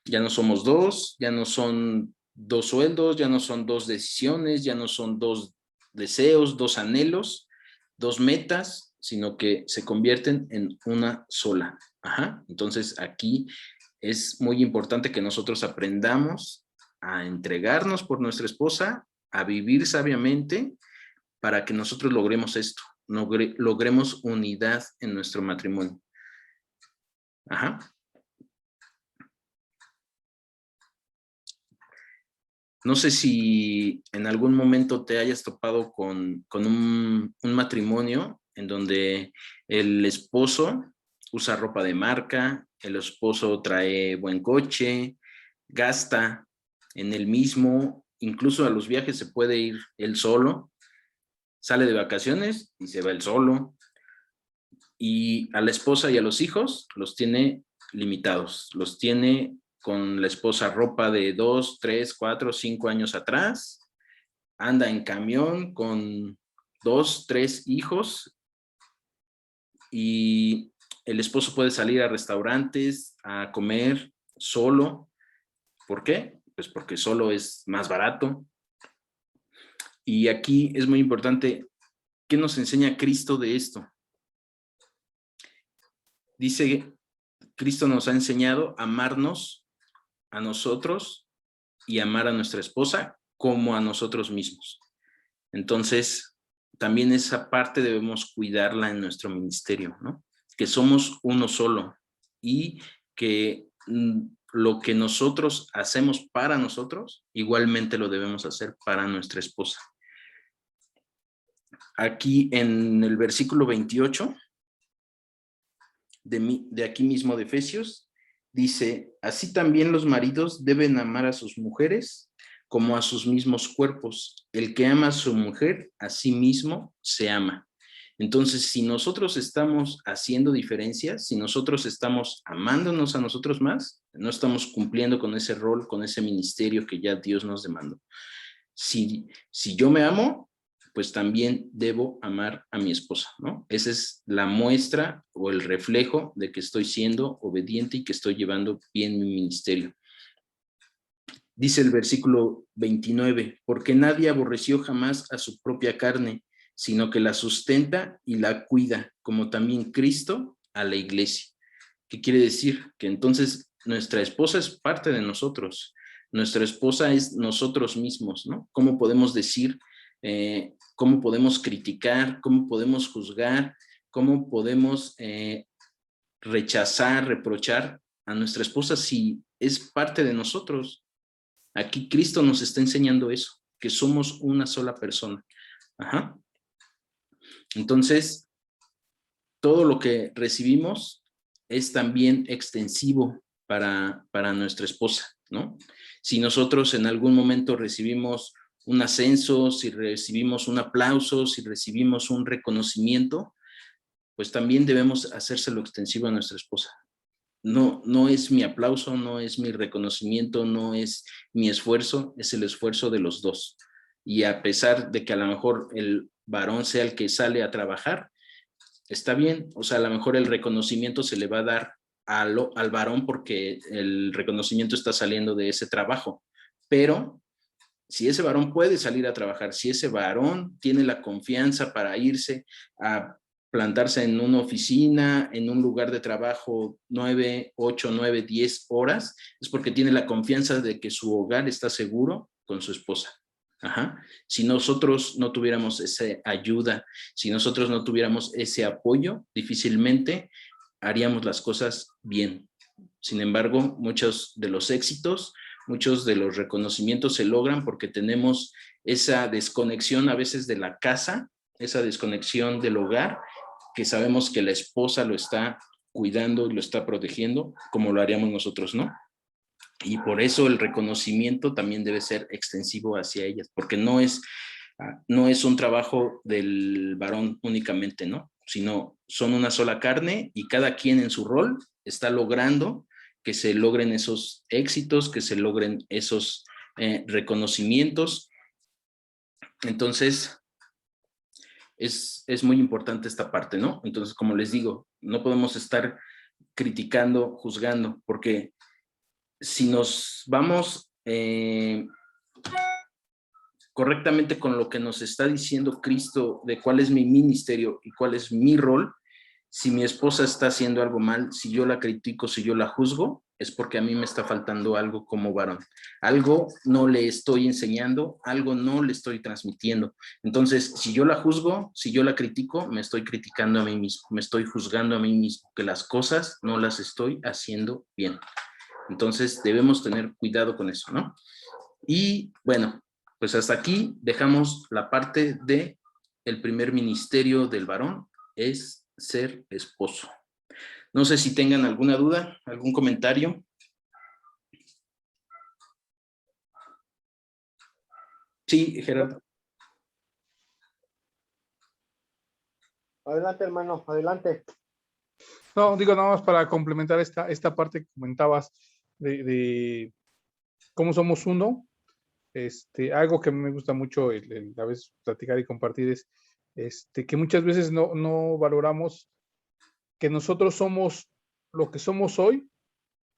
Ya no somos dos, ya no son dos sueldos, ya no son dos decisiones, ya no son dos deseos, dos anhelos, dos metas, sino que se convierten en una sola. Ajá. Entonces aquí es muy importante que nosotros aprendamos a entregarnos por nuestra esposa, a vivir sabiamente para que nosotros logremos esto, logremos unidad en nuestro matrimonio. Ajá. No sé si en algún momento te hayas topado con un matrimonio en donde el esposo usa ropa de marca, el esposo trae buen coche, gasta en él mismo, incluso a los viajes se puede ir él solo, sale de vacaciones y se va él solo, y a la esposa y a los hijos los tiene limitados, los tiene con la esposa ropa de 2, 3, 4, 5 años atrás, anda en camión con 2, 3 hijos y el esposo puede salir a restaurantes a comer solo. ¿Por qué? Pues porque solo es más barato. Y aquí es muy importante, ¿qué nos enseña Cristo de esto? Dice, Cristo nos ha enseñado a amarnos a nosotros y amar a nuestra esposa como a nosotros mismos. Entonces, también esa parte debemos cuidarla en nuestro ministerio, ¿no? Que somos uno solo y que lo que nosotros hacemos para nosotros, igualmente lo debemos hacer para nuestra esposa. Aquí en el versículo 28 de aquí mismo de Efesios, dice, así también los maridos deben amar a sus mujeres como a sus mismos cuerpos. El que ama a su mujer, a sí mismo se ama. Entonces, si nosotros estamos haciendo diferencias, si nosotros estamos amándonos a nosotros más, no estamos cumpliendo con ese rol, con ese ministerio que ya Dios nos demandó. Si yo me amo, pues también debo amar a mi esposa, ¿no? Esa es la muestra o el reflejo de que estoy siendo obediente y que estoy llevando bien mi ministerio. Dice el versículo 29, porque nadie aborreció jamás a su propia carne, sino que la sustenta y la cuida, como también Cristo a la iglesia. ¿Qué quiere decir? Que entonces nuestra esposa es parte de nosotros, nuestra esposa es nosotros mismos, ¿no? ¿Cómo podemos decir, cómo podemos criticar, cómo podemos juzgar, cómo podemos rechazar, reprochar a nuestra esposa si es parte de nosotros? Aquí Cristo nos está enseñando eso, que somos una sola persona. Ajá. Entonces, todo lo que recibimos es también extensivo para nuestra esposa, ¿no? Si nosotros en algún momento recibimos un ascenso, si recibimos un aplauso, si recibimos un reconocimiento, pues también debemos hacérselo extensivo a nuestra esposa. No es mi aplauso, no es mi reconocimiento, no es mi esfuerzo, es el esfuerzo de los dos. Y a pesar de que a lo mejor el varón sea el que sale a trabajar, está bien, o sea, a lo mejor el reconocimiento se le va a dar al varón porque el reconocimiento está saliendo de ese trabajo, pero si ese varón puede salir a trabajar, si ese varón tiene la confianza para irse a plantarse en una oficina, en un lugar de trabajo 9, 8, 9, 10 horas, es porque tiene la confianza de que su hogar está seguro con su esposa. Ajá. Si nosotros no tuviéramos esa ayuda, si nosotros no tuviéramos ese apoyo, difícilmente haríamos las cosas bien. Sin embargo, muchos de los éxitos, muchos de los reconocimientos se logran porque tenemos esa desconexión a veces de la casa, esa desconexión del hogar, que sabemos que la esposa lo está cuidando y lo está protegiendo, como lo haríamos nosotros, ¿no? Y por eso el reconocimiento también debe ser extensivo hacia ellas, porque no es un trabajo del varón únicamente, ¿no? Sino son una sola carne y cada quien en su rol está logrando que se logren esos éxitos, que se logren esos reconocimientos. Entonces, es muy importante esta parte, ¿no? Entonces, como les digo, no podemos estar criticando, juzgando, porque si nos vamos correctamente con lo que nos está diciendo Cristo de cuál es mi ministerio y cuál es mi rol, si mi esposa está haciendo algo mal, si yo la critico, si yo la juzgo, es porque a mí me está faltando algo como varón. Algo no le estoy enseñando, algo no le estoy transmitiendo. Entonces, si yo la juzgo, si yo la critico, me estoy criticando a mí mismo, me estoy juzgando a mí mismo, que las cosas no las estoy haciendo bien. Entonces, debemos tener cuidado con eso, ¿no? Y bueno, pues hasta aquí dejamos la parte de el primer ministerio del varón, es ser esposo. No sé si tengan alguna duda, algún comentario. Sí, Gerardo. Adelante, hermano, adelante. No, digo nada más para complementar esta parte que comentabas de cómo somos uno. Algo que a mí me gusta mucho a veces platicar y compartir es que muchas veces no valoramos que nosotros somos lo que somos hoy,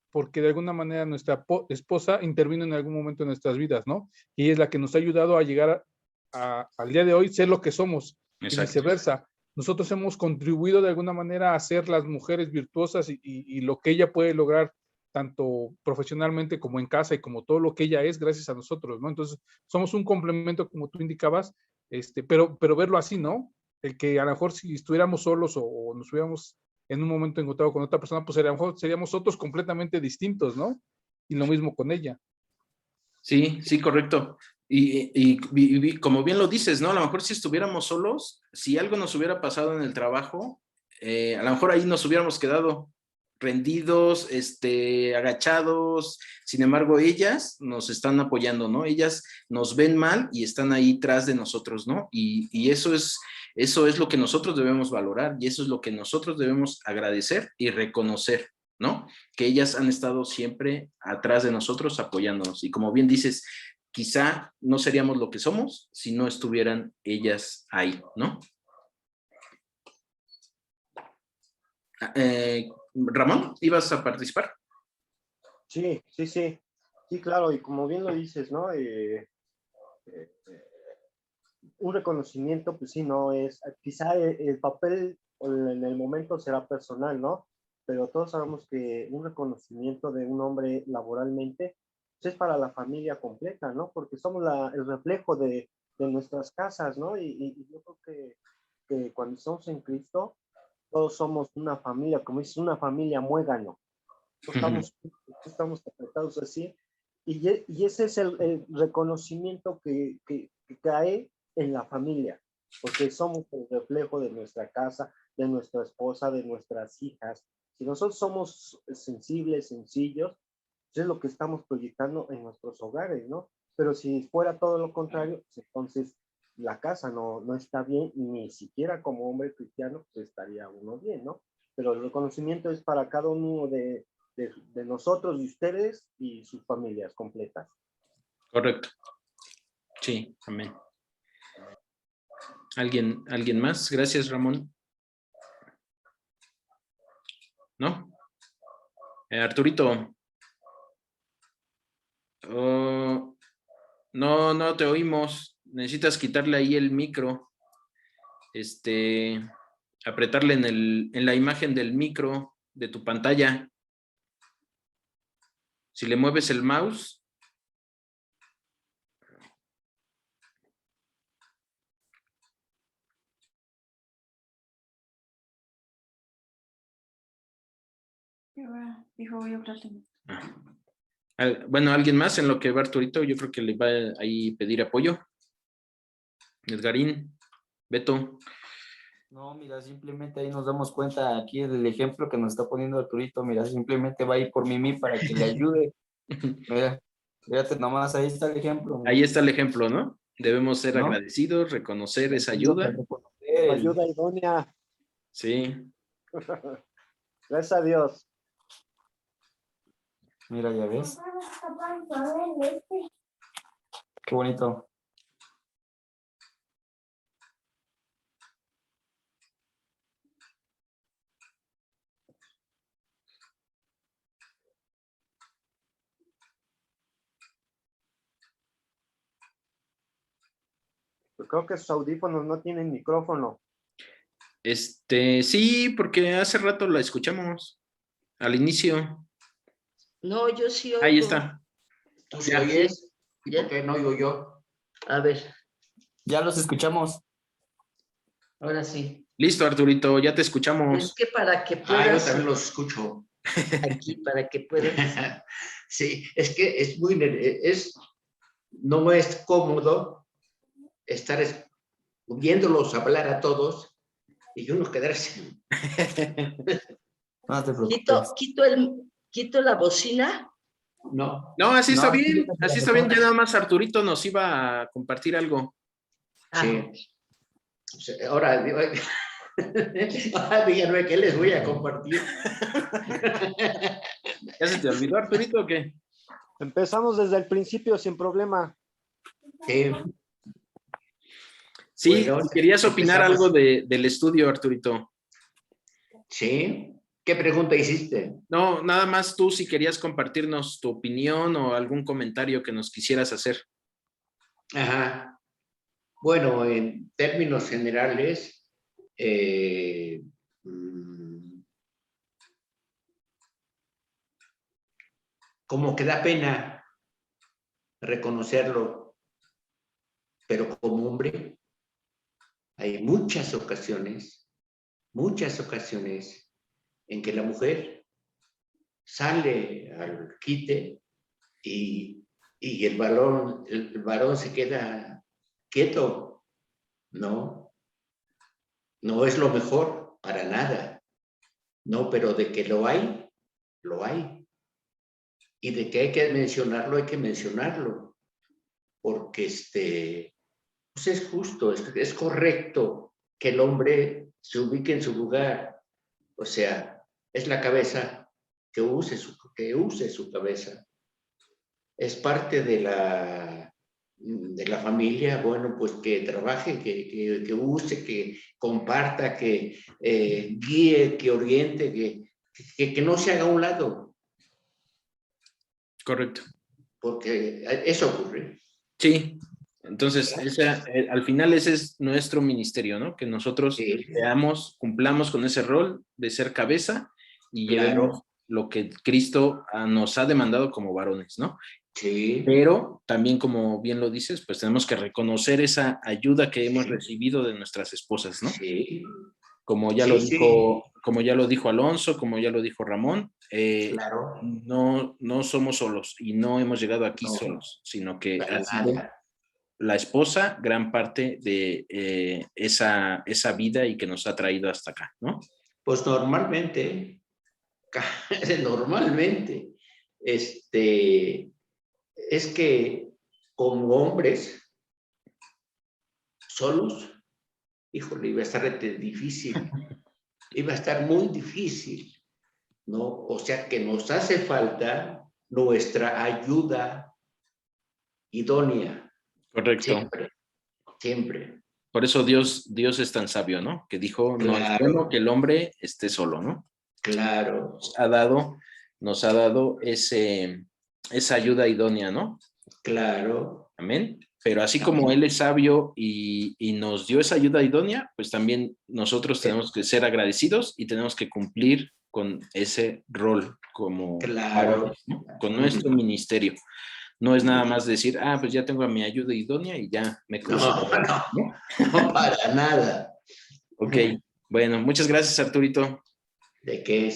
porque de alguna manera nuestra esposa intervino en algún momento en nuestras vidas, ¿no? Y ella es la que nos ha ayudado a llegar al día de hoy, ser lo que somos. Exacto. Y viceversa. Nosotros hemos contribuido de alguna manera a ser las mujeres virtuosas y lo que ella puede lograr tanto profesionalmente como en casa y como todo lo que ella es gracias a nosotros, ¿no? Entonces, somos un complemento, como tú indicabas, pero verlo así, ¿no? El que a lo mejor si estuviéramos solos o nos hubiéramos en un momento encontrado con otra persona, pues a lo mejor seríamos otros completamente distintos, ¿no? Y lo mismo con ella. Sí, sí, correcto. Y como bien lo dices, ¿no? A lo mejor si estuviéramos solos, si algo nos hubiera pasado en el trabajo, a lo mejor ahí nos hubiéramos quedado rendidos, agachados. Sin embargo, ellas nos están apoyando, ¿no? Ellas nos ven mal y están ahí tras de nosotros, ¿no? Y eso es lo que nosotros debemos valorar y eso es lo que nosotros debemos agradecer y reconocer, ¿no? Que ellas han estado siempre atrás de nosotros apoyándonos. Y como bien dices, quizá no seríamos lo que somos si no estuvieran ellas ahí, ¿no? Ramón, ¿ibas a participar? Sí, claro, y como bien lo dices, ¿no? Un reconocimiento, pues sí, no es, quizá el papel en el momento será personal, ¿no? Pero todos sabemos que un reconocimiento de un hombre laboralmente pues es para la familia completa, ¿no? Porque somos el reflejo de nuestras casas, ¿no? Y yo creo que cuando estamos en Cristo, todos somos una familia, como dices, una familia muégano. Estamos apretados así. Y ese es el reconocimiento que cae en la familia, porque somos el reflejo de nuestra casa, de nuestra esposa, de nuestras hijas. Si nosotros somos sensibles, sencillos, pues es lo que estamos proyectando en nuestros hogares, ¿no? Pero si fuera todo lo contrario, pues entonces la casa no está bien, ni siquiera como hombre cristiano, pues estaría uno bien, ¿no? Pero el reconocimiento es para cada uno de nosotros y ustedes y sus familias completas. Correcto. Sí, amén. ¿Alguien más? Gracias, Ramón. ¿No? Arturito. Oh, no te oímos. Necesitas quitarle ahí el micro. Apretarle en la imagen del micro de tu pantalla. Si le mueves el mouse. Bueno, ¿alguien más en lo que va Arturito? Yo creo que le va a ahí pedir apoyo. Edgarín, Beto. No, mira, simplemente ahí nos damos cuenta aquí del ejemplo que nos está poniendo Arturito. Mira, simplemente va a ir por Mimi para que le ayude. Mira, fíjate nomás, ahí está el ejemplo. Mira. Ahí está el ejemplo, ¿no? Debemos ser ¿No? agradecidos, reconocer esa ayuda. Ayuda idónea. Sí. Gracias a Dios. Mira, ya ves. Qué bonito. creo que sus audífonos no tienen micrófono. Sí, porque hace rato la escuchamos al inicio. No, yo sí oigo. Ahí está. ¿Tú sí Ya. oyes? ¿Y ¿Ya? por qué no oigo yo? A ver, Ya los escuchamos. ahora sí. Listo, Arturito, ya te Es escuchamos. que para que Ah, yo puedas también los escucho. aquí, para que puedas. Sí, es que no es cómodo estar viéndolos hablar a todos y uno quedarse. No te preocupes. Quito la bocina. No. No, así está No, bien, así está bien. Ya nada más Arturito nos iba a compartir algo. Sí. O sea, ahora, díganme qué les voy a compartir. ¿Ya se te olvidó, Arturito, o qué? Empezamos desde el principio sin problema. Sí. Sí, Bueno, si querías opinar empezamos. algo del estudio, Arturito. Sí. ¿Qué pregunta hiciste? No, nada más tú si querías compartirnos tu opinión o algún comentario que nos quisieras hacer. Ajá. Bueno, en términos generales, como que da pena reconocerlo, pero como hombre, hay muchas ocasiones en que la mujer sale al quite y el varón se queda quieto. No es lo mejor para nada. No, pero de que lo hay. Y de que hay que mencionarlo. Porque pues es justo, es correcto que el hombre se ubique en su lugar. O sea, es la cabeza, que use su cabeza. Es parte de la familia, bueno, pues que trabaje, que use, que comparta, que guíe, que oriente, que no se haga a un lado, Correcto. porque eso ocurre. Sí, entonces al final ese es nuestro ministerio, ¿no? Que nosotros Sí. cumplamos con ese rol de ser cabeza y Claro. llevemos lo que Cristo nos ha demandado como varones, ¿no? Sí. Pero también, como bien lo dices, pues tenemos que reconocer esa ayuda que hemos Sí. recibido de nuestras esposas, ¿no? Sí. Como ya lo dijo Alonso, como ya lo dijo Ramón, Claro. no somos solos y no hemos llegado aquí No. solos, sino que Para ha sido nada. la esposa gran parte de esa vida y que nos ha traído hasta acá, ¿no? Pues normalmente, es que como hombres solos, híjole, iba a estar difícil, iba a estar muy difícil, ¿no? O sea que nos hace falta nuestra ayuda idónea. Correcto. Siempre. Por eso Dios es tan sabio, ¿no? Que dijo, no es Claro. bueno que el hombre esté solo, ¿no? Claro. Nos ha dado esa ayuda idónea, ¿no? Claro. Amén. Pero así como Él es sabio y nos dio esa ayuda idónea, pues también nosotros tenemos que ser agradecidos y tenemos que cumplir con ese rol como Claro. ¿no? Con nuestro ministerio. No es nada más decir, pues ya tengo a mi ayuda idónea y ya me cruzo. No, para nada. Ok, bueno, muchas gracias, Arturito. De que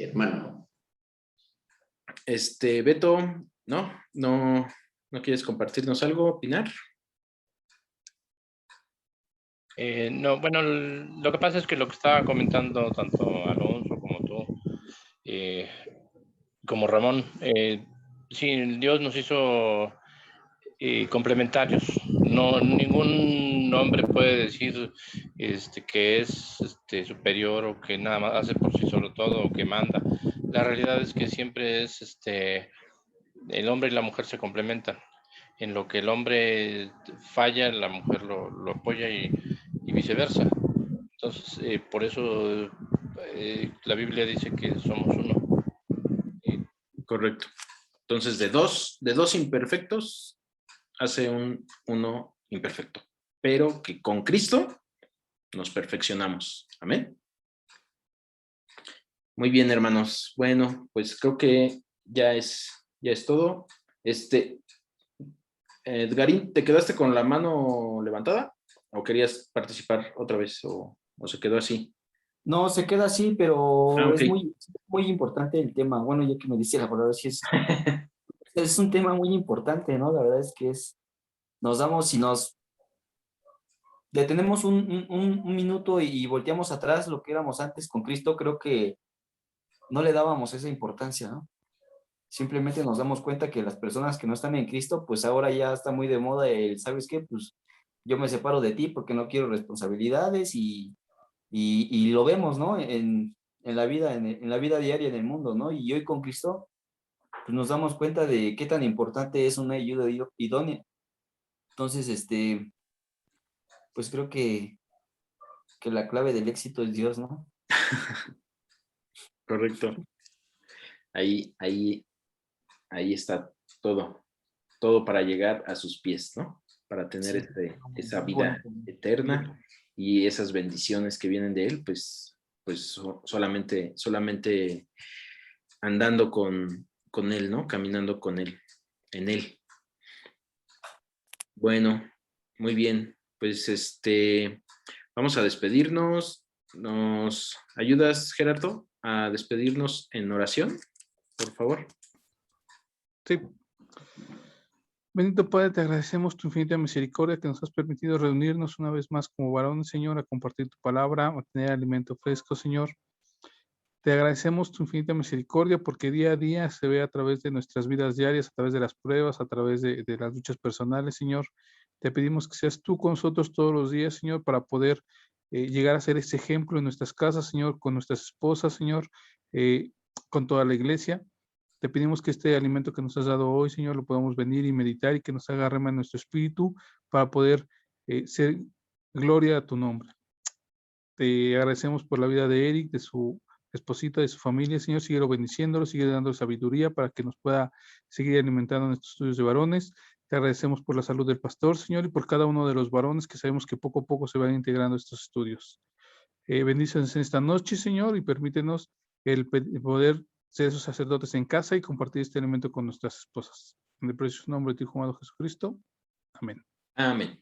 hermano. Beto, ¿no quieres compartirnos algo, opinar? No, bueno, lo que pasa es que lo que estaba comentando tanto Alonso como tú, como Ramón, sí, Dios nos hizo complementarios. No, ningún hombre puede decir que es superior o que nada más hace por sí solo todo o que manda. La realidad es que siempre es el hombre y la mujer se complementan. En lo que el hombre falla, la mujer lo apoya y viceversa. Entonces, por eso la Biblia dice que somos uno. Correcto. Entonces, de dos imperfectos hace uno imperfecto. pero que con Cristo nos perfeccionamos. Amén. Muy bien, hermanos. Bueno, pues creo que ya es todo. Edgarín, ¿te quedaste con la mano levantada? ¿O querías participar otra vez? ¿O se quedó así? No, se queda así, pero Ah, ok. es muy importante el tema. Bueno, ya que me dice la palabra, sí es un tema muy importante, ¿no? La verdad es que si nos detenemos un minuto y volteamos atrás lo que éramos antes con Cristo, creo que no le dábamos esa importancia, ¿no? Simplemente nos damos cuenta que las personas que no están en Cristo, pues ahora ya está muy de moda el, ¿sabes qué? Pues yo me separo de ti porque no quiero responsabilidades y lo vemos, ¿no? En la vida, en la vida diaria en el mundo, ¿no? Y hoy con Cristo, pues nos damos cuenta de qué tan importante es una ayuda idónea. Entonces, pues creo que la clave del éxito es Dios, ¿no? Correcto. Ahí está todo para llegar a sus pies, ¿no? Para tener Sí. esa vida eterna y esas bendiciones que vienen de Él, pues solamente andando con Él, ¿no? Caminando con Él, en Él. Bueno, muy bien. Pues vamos a despedirnos. ¿Nos ayudas, Gerardo, a despedirnos en oración, por favor? Sí. Bendito Padre, te agradecemos tu infinita misericordia que nos has permitido reunirnos una vez más como varones, Señor, a compartir tu palabra, a tener alimento fresco, Señor. Te agradecemos tu infinita misericordia porque día a día se ve a través de nuestras vidas diarias, a través de las pruebas, a través de las luchas personales, Señor. Te pedimos que seas tú con nosotros todos los días, Señor, para poder llegar a ser ese ejemplo en nuestras casas, Señor, con nuestras esposas, Señor, con toda la iglesia. Te pedimos que este alimento que nos has dado hoy, Señor, lo podamos venir y meditar y que nos haga rema en nuestro espíritu para poder ser gloria a tu nombre. Te agradecemos por la vida de Eric, de su esposita, de su familia, Señor. Sigue bendiciéndolo, sigue dando sabiduría para que nos pueda seguir alimentando en estos estudios de varones. Te agradecemos por la salud del pastor, Señor, y por cada uno de los varones que sabemos que poco a poco se van integrando a estos estudios. Bendícenos en esta noche, Señor, y permítenos el poder ser esos sacerdotes en casa y compartir este elemento con nuestras esposas. En el precioso nombre de tu Hijo amado Jesucristo. Amén. Amén.